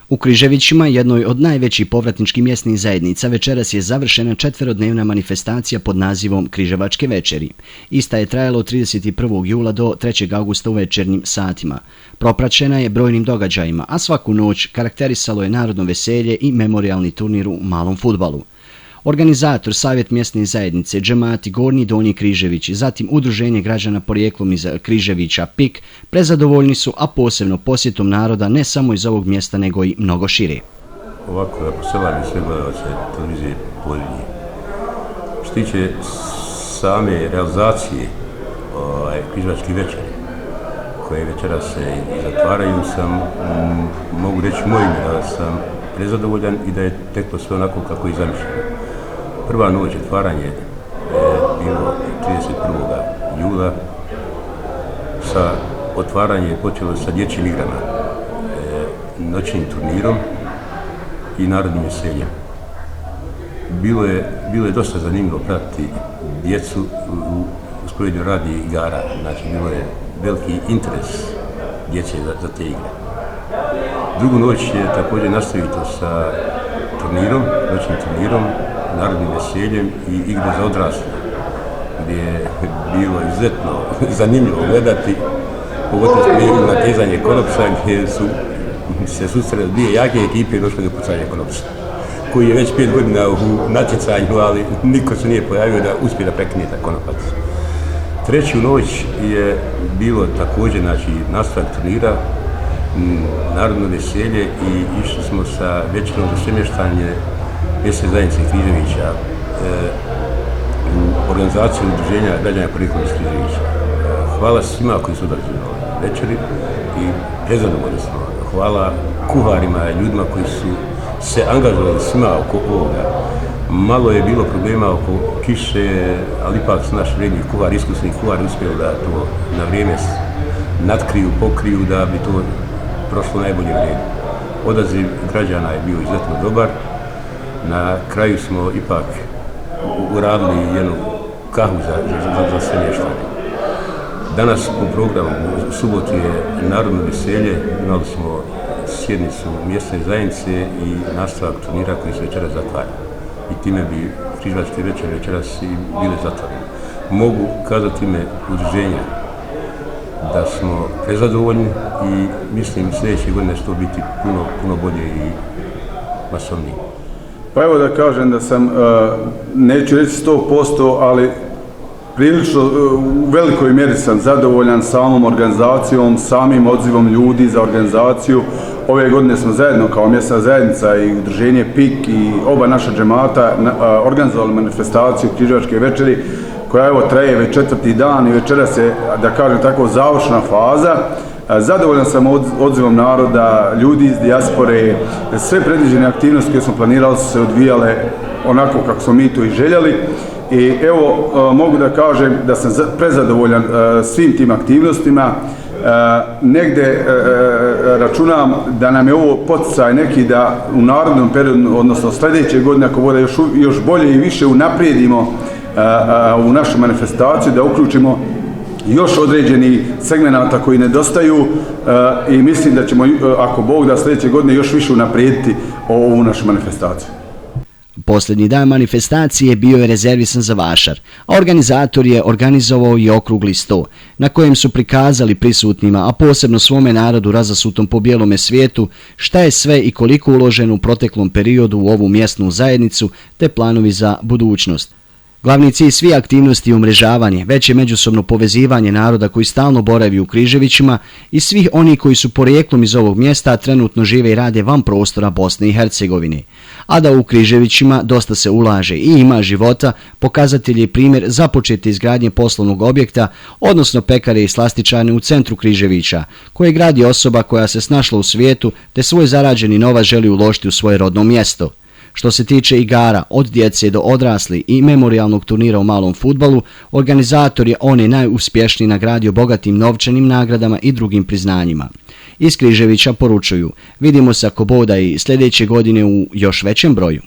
U Križevićima, jednoj od najvećih povratničkih mjesnih zajednica, večeras je završena 4-dnevna manifestacija pod nazivom Križevačke večeri. Ista je trajala od 31. jula do 3. augusta u večernjim satima. Propraćena je brojnim događajima, a svaku noć karakterisalo je narodno veselje i memorijalni turnir u malom fudbalu. Organizator, Savjet mjesne zajednice, džemati Gornji i Donji Križevići, zatim Udruženje građana porijeklom iz Križevića PIK, prezadovoljni su, a posebno posjetom naroda ne samo iz ovog mjesta nego i mnogo šire. Ovako, ako se vam sve gledalce televizije Podvinje. Što tiče same realizacije Križevačke večeri, koje večera se zatvaraju, mogu reći mojim da sam prezadovoljan i da je teklo sve onako kako je zamišljeno. Prva noć otvaranje je bilo 31. jula. Otvaranje je počelo sa dječjim igrama, noćnim turnirom i narodnim veseljem. Bilo je dosta zanimljivo pratiti djecu u usporedju radi igara. Znači, bilo je veliki interes djece za te igre. Drugu noć je također nastavito sa turnirom, noćnim turnirom, narodnim veseljem i igre za odrasle, gdje je bilo izuzetno zanimljivo gledati, pogotovo smo natjezanje konopsa, gdje su se susreli dvije jake ekipe i došli do pucanja konopsa, koji je već 5 godina u natjecanju, ali niko se nije pojavio da uspije da prekine taj konopac. Treću noć je bilo također nastavak turnira, narodno veselje i išli smo sa večerom za smještanje mjesne zajednice Križevića u organizaciju Udruženja građana porijeklom iz Križevića. Hvala svima koji su dolazili na večeri i prezadovoljni smo. Hvala kuharima i ljudima koji su se angažovali svima oko ovoga. Malo je bilo problema oko kiše, ali ipak su naš vrijedni kuhari, iskusni kuhari uspjeli da to na vrijeme natkriju, pokriju, da bi to prošlo najbolje vrijeme. Odaziv građana je bio izuzetno dobar. Na kraju smo ipak uradili jednu kahu za sve mještane. Danas po programu u subotu je narodno veselje, imali smo sjednicu mjesne zajednice i nastavak turnira koji se večeras zatvara. I time bi Križevačke večeri večeras i bile zatvorene. Mogu kazati ime udruženja da smo prezadovoljni i mislim sljedeće godine će to biti puno bolje i masovnije. Pa evo da kažem da sam, neću reći 100%, ali prilično u velikoj mjeri sam zadovoljan samom organizacijom, samim odzivom ljudi za organizaciju. Ove godine smo zajedno kao mjesna zajednica i udruženje PIK i oba naša džemata organizovali manifestaciju Križevačke večeri, koja evo traje već 4. dan i večeras je, da kažem tako, završna faza. Zadovoljan sam odzivom naroda, ljudi iz dijaspore, sve predviđene aktivnosti koje smo planirali su se odvijale onako kako smo mi to i željeli. I evo, mogu da kažem da sam prezadovoljan svim tim aktivnostima. Negde računam da nam je ovo poticaj neki da u narednom periodu, odnosno sljedeće godine, ako bude još bolje i više unaprijedimo u našu manifestaciju, da uključimo još određeni segmenata koji nedostaju i mislim da ćemo, ako Bog da, sljedeće godine još više unaprijediti ovu našu manifestaciju. Posljednji dan manifestacije bio je rezervisan za vašar, a organizator je organizovao i okrugli sto, na kojem su prikazali prisutnima, a posebno svome narodu razasutom po bijelome svijetu, šta je sve i koliko uloženo u proteklom periodu u ovu mjesnu zajednicu, te planovi za budućnost. Glavni cilj svih aktivnosti je umrežavanje, veće međusobno povezivanje naroda koji stalno boravi u Križevićima i svih oni koji su porijeklom iz ovog mjesta, a trenutno žive i rade van prostora Bosne i Hercegovine. A da u Križevićima dosta se ulaže i ima života, pokazatelj je primjer započete izgradnje poslovnog objekta, odnosno pekare i slastičarne u centru Križevića, koje gradi osoba koja se snašla u svijetu te svoj zarađeni novac želi uložiti u svoje rodno mjesto. Što se tiče igara, od djece do odrasli i memorijalnog turnira u malom fudbalu, organizator je one najuspješniji nagradio bogatim novčanim nagradama i drugim priznanjima. Iz Križevića poručuju, vidimo se ako Bog da i sljedeće godine u još većem broju.